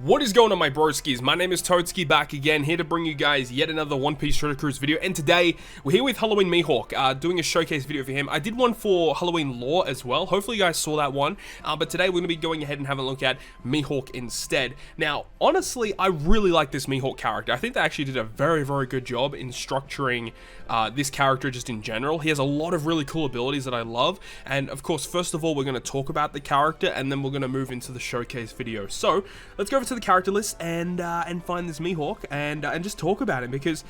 What is going on, my broskiis? My name is Toadskii, back again, here to bring you guys yet another One Piece Treasure Cruise video. And today, we're here with Halloween Mihawk, doing a showcase video for him. I did one for Halloween Lore as well. Hopefully you guys saw that one. But today, we're going to be going ahead and having a look at Mihawk instead. Now, honestly, I really like this Mihawk character. I think they actually did a very, very good job in structuring this character just in general. He has a lot of really cool abilities that I love. And, of course, first of all, we're going to talk about the character, and then we're going to move into the showcase video. So, let's go over to the character list and find this Mihawk and just talk about him, because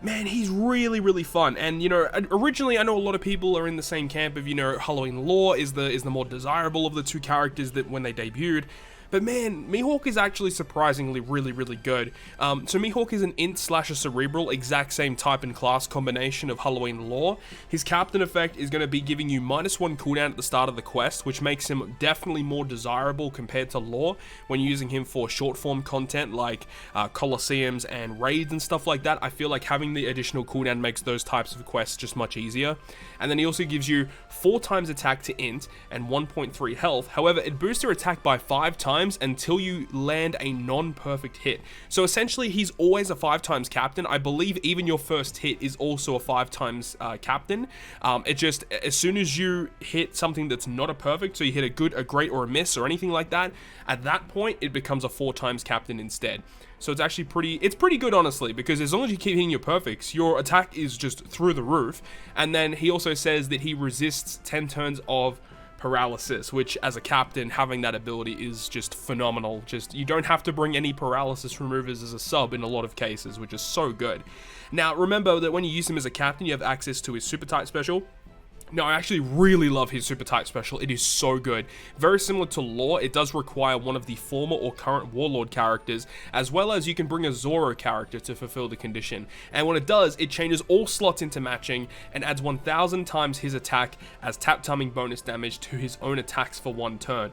man, he's really fun. And you know, originally I know a lot of people are in the same camp of, you know, Halloween Lore is the more desirable of the two characters that when they debuted. But man, Mihawk is actually surprisingly really good. So Mihawk is an int slash a cerebral, exact same type and class combination of Halloween Lore. His captain effect is going to be giving you -1 cooldown at the start of the quest, which makes him definitely more desirable compared to Lore when using him for short form content like Colosseums and raids and stuff like that. I feel like having the additional cooldown makes those types of quests just much easier. And then he also gives you 4 times attack to int and 1.3 health. However, it boosts your attack by 5 times until you land a non-perfect hit. So essentially, he's always a 5 times captain. I believe even your first hit is also a 5 times captain. It just, as soon as you hit something that's not a perfect, so you hit a good, a great, or a miss, or anything like that, at that point, it becomes a 4 times captain instead. So it's actually pretty good, honestly, because as long as you keep hitting your perfects, your attack is just through the roof. And then he also says that he resists 10 turns of paralysis, which as a captain, having that ability is just phenomenal. Just, you don't have to bring any paralysis removers as a sub in a lot of cases, which is so good. Now, remember that when you use him as a captain, you have access to his super type special. Now, I actually really love his super type special. It is so good. Very similar to Lore, it does require one of the former or current Warlord characters, as well as you can bring a Zoro character to fulfill the condition. And when it does, it changes all slots into matching and adds 1000 times his attack as tap timing bonus damage to his own attacks for 1 turn.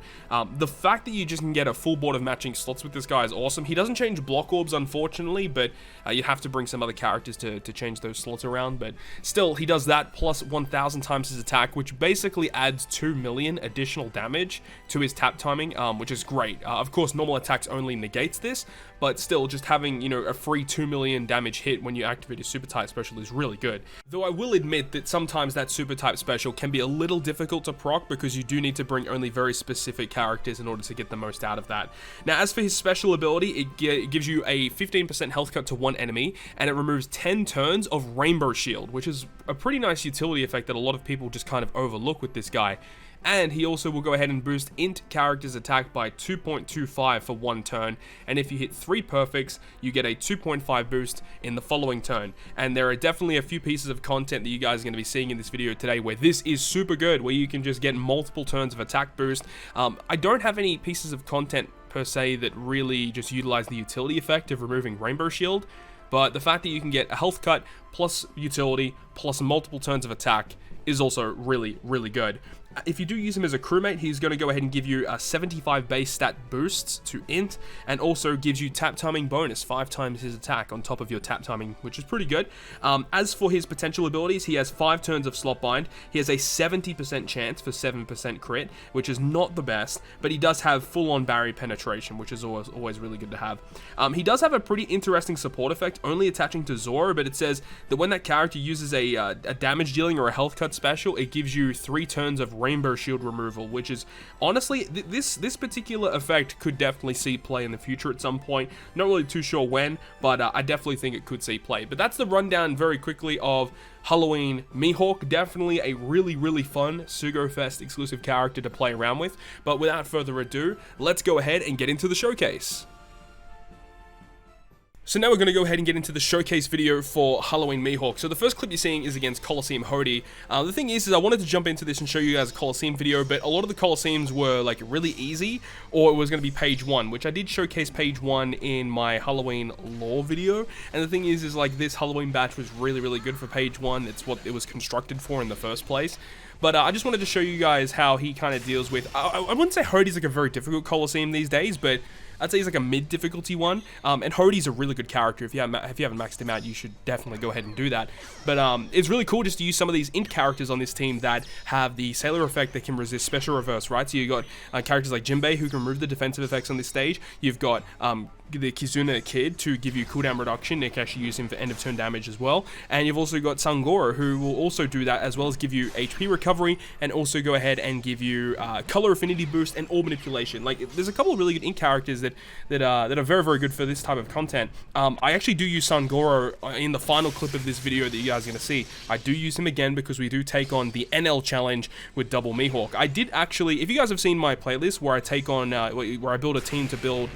The fact that you just can get a full board of matching slots with this guy is awesome. He doesn't change block orbs, unfortunately, but you'd have to bring some other characters to change those slots around. But still, he does that plus 1000 times his attack, which basically adds 2 million additional damage to his tap timing, which is great. Of course, normal attacks only negates this, but still, just having, you know, a free 2 million damage hit when you activate his super type special is really good. Though I will admit that sometimes that super type special can be a little difficult to proc, because you do need to bring only very specific characters in order to get the most out of that. Now, as for his special ability, it gives you a 15% health cut to one enemy, and it removes 10 turns of Rainbow Shield, which is a pretty nice utility effect that a lot of people just kind of overlook with this guy. And he also will go ahead and boost int character's attack by 2.25 for 1 turn, and if you hit 3 perfects, you get a 2.5 boost in the following turn. And there are definitely a few pieces of content that you guys are going to be seeing in this video today where this is super good, where you can just get multiple turns of attack boost. I don't have any pieces of content per se that really just utilize the utility effect of removing Rainbow Shield, but the fact that you can get a health cut plus utility plus multiple turns of attack is also really good. If you do use him as a crewmate, he's going to go ahead and give you a 75 base stat boosts to int, and also gives you tap timing bonus 5 times his attack on top of your tap timing, which is pretty good. As for his potential abilities, he has 5 turns of slot bind. He has a 70% chance for 7% crit, which is not the best, but he does have full-on barrier penetration, which is always really good to have. He does have a pretty interesting support effect, only attaching to Zoro, but it says that when that character uses a damage dealing or a health cut special, it gives you 3 turns of Rainbow Shield removal, which is honestly, this particular effect could definitely see play in the future at some point. Not really too sure when, but I definitely think it could see play. But that's the rundown very quickly of Halloween Mihawk. Definitely a really fun Sugo Fest exclusive character to play around with. But without further ado, let's go ahead and get into the showcase. So now we're going to go ahead and get into the showcase video for Halloween Mihawk. So the first clip you're seeing is against Colosseum Hody. The thing is I wanted to jump into this and show you guys a Colosseum video, but a lot of the Colosseums were like really easy, or it was going to be page 1, which I did showcase page 1 in my Halloween Lore video. And the thing is like this Halloween batch was really good for page 1. It's what it was constructed for in the first place. But I just wanted to show you guys how he kind of deals with, I wouldn't say Hody's like a very difficult Colosseum these days, but I'd say he's like a mid difficulty one. And Hodie's a really good character. If you haven't maxed him out, you should definitely go ahead and do that. But it's really cool just to use some of these int characters on this team that have the Sailor effect that can resist special reverse, right? So you got characters like Jinbei who can remove the defensive effects on this stage. You've got the Kizuna Kid to give you cooldown reduction. You can actually use him for end of turn damage as well. And you've also got Sangoro, who will also do that, as well as give you HP recovery and also go ahead and give you color affinity boost and orb manipulation. Like, there's a couple of really good ink characters that are very, very good for this type of content. I actually do use Sangoro in the final clip of this video that you guys are going to see. I do use him again because we do take on the NL challenge with double Mihawk. I did actually, if you guys have seen my playlist where I take on, where I build a team to build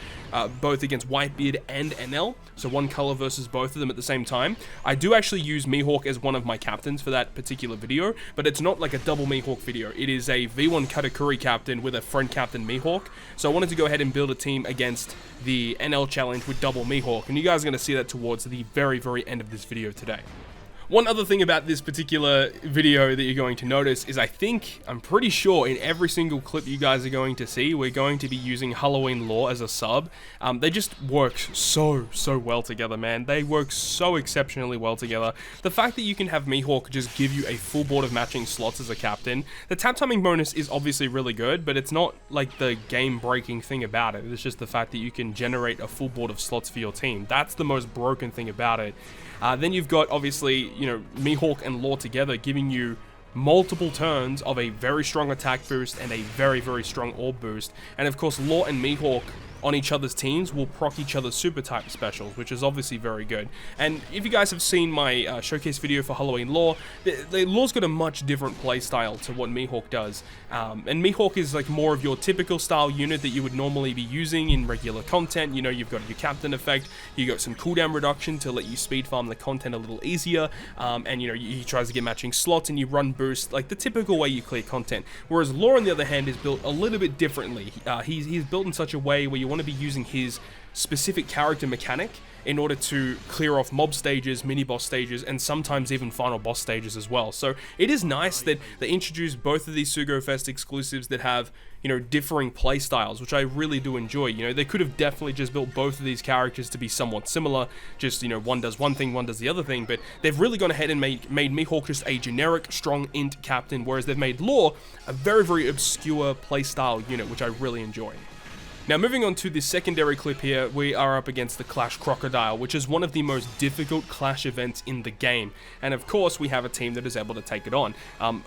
both against Whitebeard and NL, so one color versus both of them at the same time, I do actually use Mihawk as one of my captains for that particular video, but it's not like a double Mihawk video. It is a V1 Katakuri captain with a friend captain Mihawk, so I wanted to go ahead and build a team against the NL challenge with double Mihawk, and you guys are going to see that towards the very, very end of this video today. One other thing about this particular video that you're going to notice is I'm pretty sure in every single clip you guys are going to see, we're going to be using Halloween Lore as a sub. They just work so well together, man. They work so exceptionally well together. The fact that you can have Mihawk just give you a full board of matching slots as a captain. The tap timing bonus is obviously really good, but it's not like the game-breaking thing about it. It's just the fact that you can generate a full board of slots for your team. That's the most broken thing about it. Then you've got, obviously, Mihawk and Lore together giving you multiple turns of a very strong attack boost and a very, very strong orb boost. And of course, Lore and Mihawk on each other's teams will proc each other's super type specials, which is obviously very good. And if you guys have seen my showcase video for Halloween Lore, the Lore's got a much different playstyle to what Mihawk does. And Mihawk is like more of your typical style unit that you would normally be using in regular content. You've got your captain effect, you got some cooldown reduction to let you speed farm the content a little easier, and he tries to get matching slots and you run boost, like the typical way you clear content. Whereas Lore, on the other hand, is built a little bit differently. He's built in such a way where you want to be using his specific character mechanic in order to clear off mob stages, mini-boss stages, and sometimes even final boss stages as well. So it is nice that they introduce both of these Sugo Fest exclusives that have, differing play styles, which I really do enjoy. They could have definitely just built both of these characters to be somewhat similar, just, one does one thing, one does the other thing, but they've really gone ahead and made Mihawk just a generic, strong int captain, whereas they've made Lore a very, very obscure playstyle unit, which I really enjoy. Now, moving on to the secondary clip here, we are up against the Clash Crocodile, which is one of the most difficult Clash events in the game. And of course, we have a team that is able to take it on.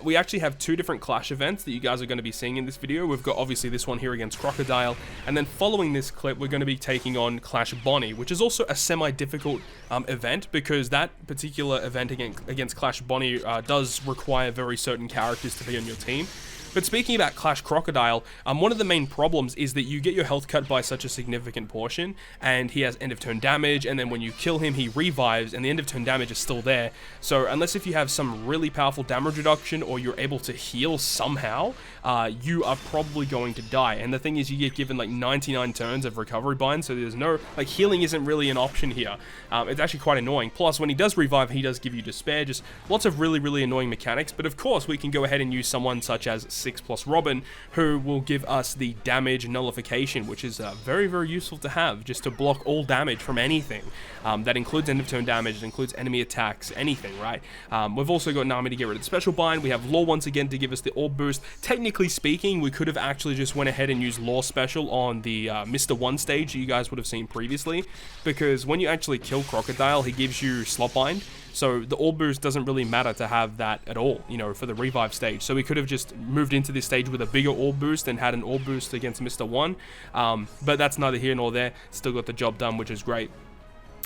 We actually have two different Clash events that you guys are going to be seeing in this video. We've got obviously this one here against Crocodile, and then following this clip, we're going to be taking on Clash Bonnie, which is also a semi-difficult event, because that particular event against Clash Bonnie does require very certain characters to be on your team. But speaking about Clash Crocodile, one of the main problems is that you get your health cut by such a significant portion, and he has end of turn damage, and then when you kill him, he revives, and the end of turn damage is still there. So unless if you have some really powerful damage reduction, or you're able to heal somehow, you are probably going to die. And the thing is, you get given like 99 turns of recovery bind, so there's no, healing isn't really an option here. It's actually quite annoying. Plus, when he does revive, he does give you despair, just lots of really, really annoying mechanics. But of course, we can go ahead and use someone such as 6+ Robin, who will give us the damage nullification, which is very, very useful to have, just to block all damage from anything. That includes end of turn damage, it includes enemy attacks, anything, right? We've also got Nami to get rid of the special bind. We have Lore once again to give us the orb boost. Technically speaking, we could have actually just went ahead and used Lore special on the Mr. 1 stage that you guys would have seen previously, because when you actually kill Crocodile, he gives you slot bind. So the orb boost doesn't really matter to have that at all, for the revive stage. So we could have just moved into this stage with a bigger orb boost and had an orb boost against Mr. 1. But that's neither here nor there. Still got the job done, which is great.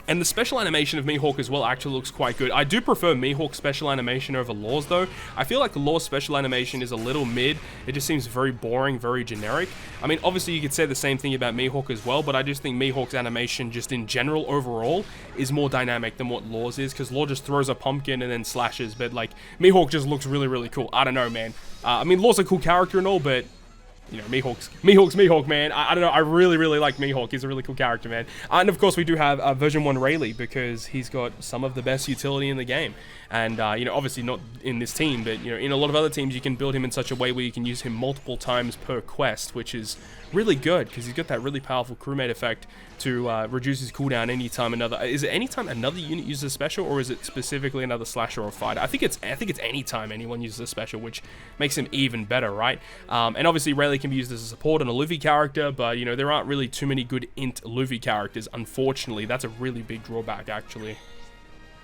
And the special animation of Mihawk as well actually looks quite good. I do prefer Mihawk's special animation over Lore's though. I feel like Lore's special animation is a little mid. It just seems very boring, very generic. I mean, obviously you could say the same thing about Mihawk as well, but I just think Mihawk's animation just in general overall is more dynamic than what Lore's is, because Lore just throws a pumpkin and then slashes, but Mihawk just looks really, really cool. I don't know, man. I mean, Lore's a cool character and all, but Mihawk's Mihawk, man. I don't know, I really, really like Mihawk. He's a really cool character, man. And of course, we do have version 1 Rayleigh, because he's got some of the best utility in the game. And, obviously not in this team, but, in a lot of other teams, you can build him in such a way where you can use him multiple times per quest, which is really good because he's got that really powerful crewmate effect to reduce his cooldown anytime another. Is it anytime another unit uses a special, or is it specifically another slasher or fighter? I think it's anytime anyone uses a special, which makes him even better, right? And obviously Rayleigh can be used as a support on a Luffy character, but you know, there aren't really too many good int Luffy characters, unfortunately. That's a really big drawback, actually.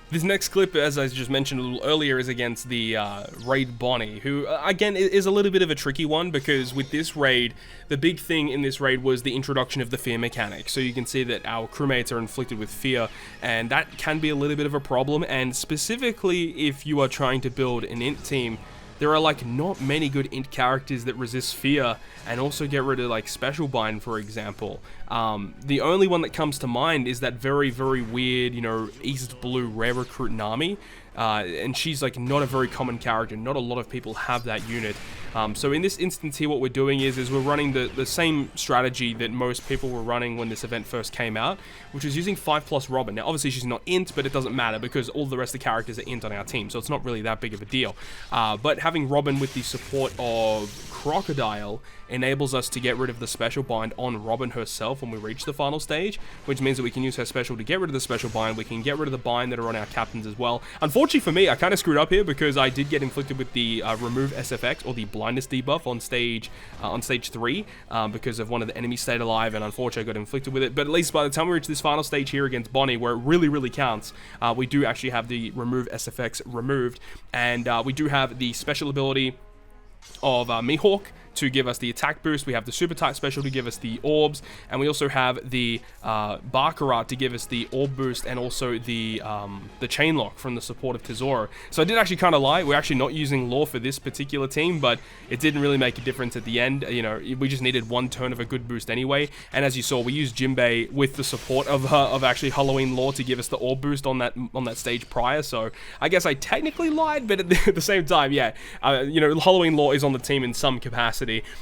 This next clip, as I just mentioned a little earlier, is against the raid Bonnie, who, again, is a little bit of a tricky one, because with this raid, the big thing in this raid was the introduction of the fear mechanic. So you can see that our crewmates are inflicted with fear, and that can be a little bit of a problem, and specifically if you are trying to build an int team, there are like not many good int characters that resist fear and also get rid of like special bind, for example. The only one that comes to mind is that very weird, you know, East Blue rare recruit Nami. And she's like not a very common character. Not a lot of people have that unit. So in this instance here, what we're doing is we're running the same strategy that most people were running when this event first came out, which is using 5+ Robin. Now obviously she's not int, but it doesn't matter because all the rest of the characters are int on our team, so it's not really that big of a deal. But having Robin with the support of Crocodile enables us to get rid of the special bind on Robin herself when we reach the final stage, which means that we can use her special to get rid of the special bind. We can get rid of the bind that are on our captains as well. Unfortunately for me, I kind of screwed up here because I did get inflicted with the remove SFX, or the blindness debuff, on stage 3 because of one of the enemies stayed alive, and unfortunately I got inflicted with it. But at least by the time we reach this final stage here against Bonnie, where it really counts, we do actually have the remove SFX removed, and we do have the special ability of Mihawk to give us the attack boost. We have the super type special to give us the orbs, and we also have the Baccarat to give us the orb boost, and also the chain lock from the support of Tesoro. So I did actually kind of lie. We're actually not using Law for this particular team, but it didn't really make a difference at the end. You know, we just needed one turn of a good boost anyway. And as you saw, we used Jinbei with the support of actually Halloween Law to give us the orb boost on that stage prior. So I guess I technically lied, but at the same time, yeah, you know, Halloween Law is on the team in some capacity.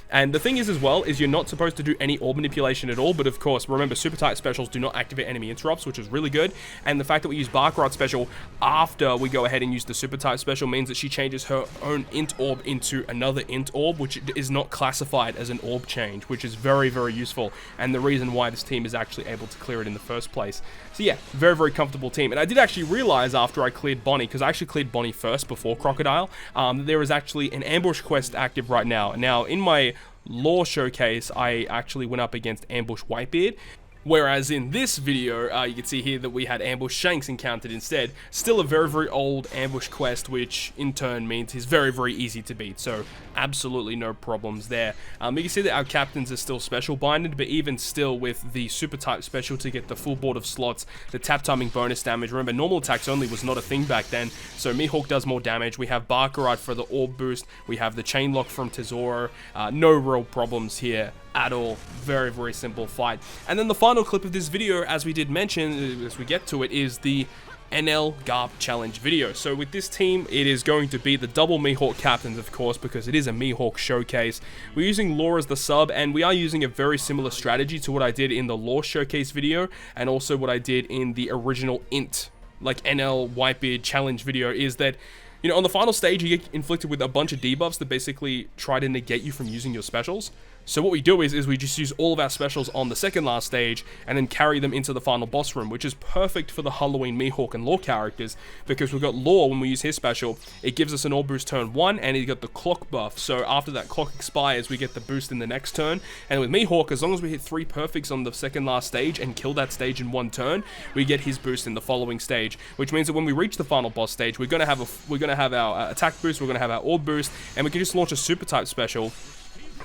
And the thing is as well, is you're not supposed to do any orb manipulation at all, but of course, remember, super tight specials do not activate enemy interrupts, which is really good. And the fact that we use Baccarat special after we go ahead and use the super tight special means that she changes her own int orb into another int orb, which is not classified as an orb change, which is very useful, and the reason why this team is actually able to clear it in the first place. So yeah, very comfortable team. And I did actually realize after I cleared Bonnie, because I actually cleared Bonnie first before Crocodile, that there is actually an ambush quest active right now. Now, in my Law showcase, I actually went up against Ambush Whitebeard, whereas in this video, you can see here that we had Ambush Shanks encountered instead. Still a very old ambush quest, which in turn means he's very easy to beat, so absolutely no problems there. You can see that our captains are still special binded, but even still with the super type special to get the full board of slots, the tap timing bonus damage. Remember, normal attacks only was not a thing back then, so Mihawk does more damage. We have Baccarat for the orb boost, we have the chain lock from Tesoro. No real problems here at all. Very simple fight. And then the final clip of this video, as we did mention, as we get to it, is the NL Garp Challenge video. So with this team, it is going to be the double Mihawk captains, of course, because it is a Mihawk showcase. We're using Law as the sub, and we are using a very similar strategy to what I did in the Law showcase video, and also what I did in the original int, like NL Whitebeard challenge video, is that, you know, on the final stage, you get inflicted with a bunch of debuffs that basically try to negate you from using your specials. So what we do is we just use all of our specials on the second last stage and then carry them into the final boss room, which is perfect for the Halloween Mihawk and Law characters, because we've got Law, when we use his special, it gives us an orb boost turn 1, and he got the clock buff. So after that clock expires, we get the boost in the next turn. And with Mihawk, as long as we hit 3 perfects on the second last stage and kill that stage in 1 turn, we get his boost in the following stage, which means that when we reach the final boss stage, we're gonna have our attack boost, we're gonna have our orb boost, and we can just launch a super type special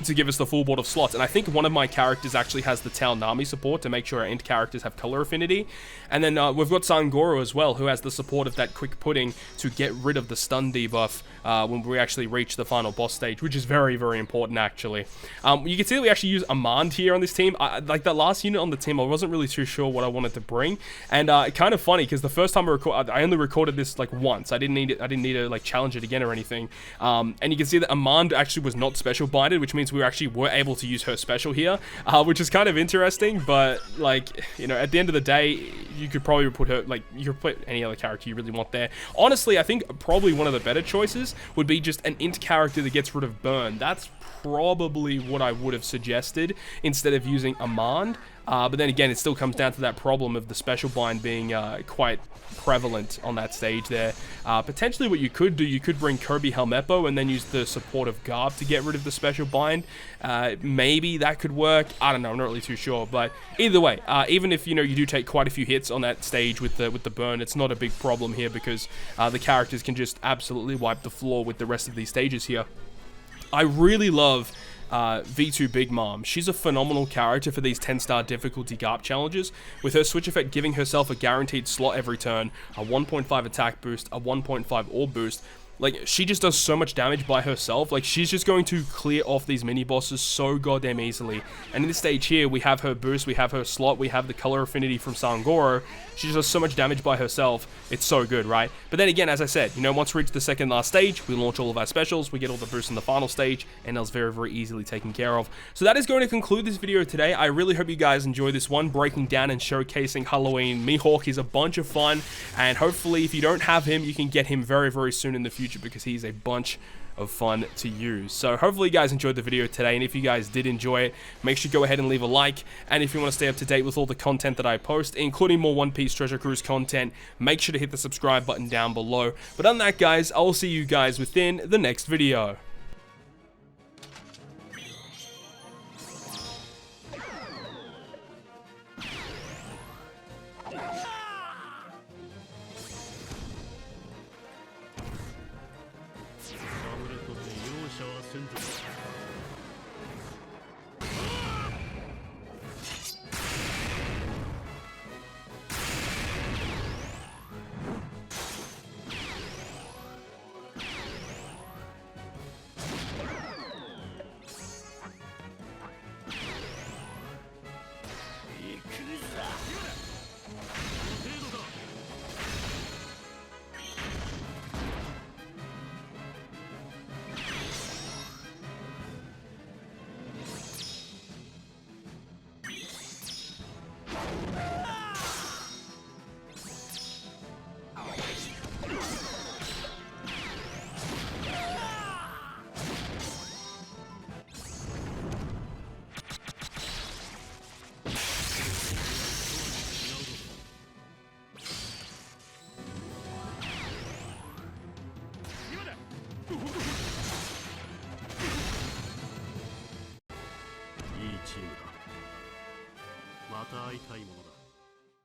to give us the full board of slots. And I think one of my characters actually has the Tao Nami support to make sure our int characters have color affinity. And then we've got Sangoro as well, who has the support of that quick pudding to get rid of the stun debuff when we actually reach the final boss stage, which is very important actually. You can see that we actually use Amand here on this team. Like that last unit on the team, I wasn't really too sure what I wanted to bring, and kind of funny because the first time I only recorded this like once. I didn't need to like challenge it again or anything. And you can see that Amand actually was not special binded, which means we were able to use her special here, which is kind of interesting. But like, you know, at the end of the day, you could probably put her, like, you could put any other character you really want there. Honestly, I think probably one of the better choices this would be just an int character that gets rid of burn. That's probably what I would have suggested instead of using Amand. But then again, it still comes down to that problem of the special bind being quite prevalent on that stage there. Potentially what you could do, you could bring Kobe Helmeppo and then use the support of Garb to get rid of the special bind. Maybe that could work. I don't know, I'm not really too sure. But either way, even if you do take quite a few hits on that stage with the burn, it's not a big problem here because the characters can just absolutely wipe the floor with the rest of these stages here. I really love V2 Big Mom. She's a phenomenal character for these 10-star difficulty Garp challenges, with her switch effect giving herself a guaranteed slot every turn, a 1.5 attack boost, a 1.5 orb boost. Like, she just does so much damage by herself. Like, she's just going to clear off these mini-bosses so goddamn easily. And in this stage here, we have her boost, we have her slot, we have the color affinity from Sangoro. She just does so much damage by herself. It's so good, right? But then again, as I said, once we reach the second last stage, we launch all of our specials, we get all the boosts in the final stage, and it's very, very easily taken care of. So that is going to conclude this video today. I really hope you guys enjoy this one, breaking down and showcasing Halloween Mihawk. He's a bunch of fun, and hopefully, if you don't have him, you can get him very, very soon in the future, because he's a bunch of fun to use. So hopefully you guys enjoyed the video today, and if you guys did enjoy it, make sure you go ahead and leave a like. And if you want to stay up to date with all the content that I post, including more One Piece Treasure Cruise content, make sure to hit the subscribe button down below. But on that, guys, I will see you guys within the next video.いいチームだ。また会いたいものだ。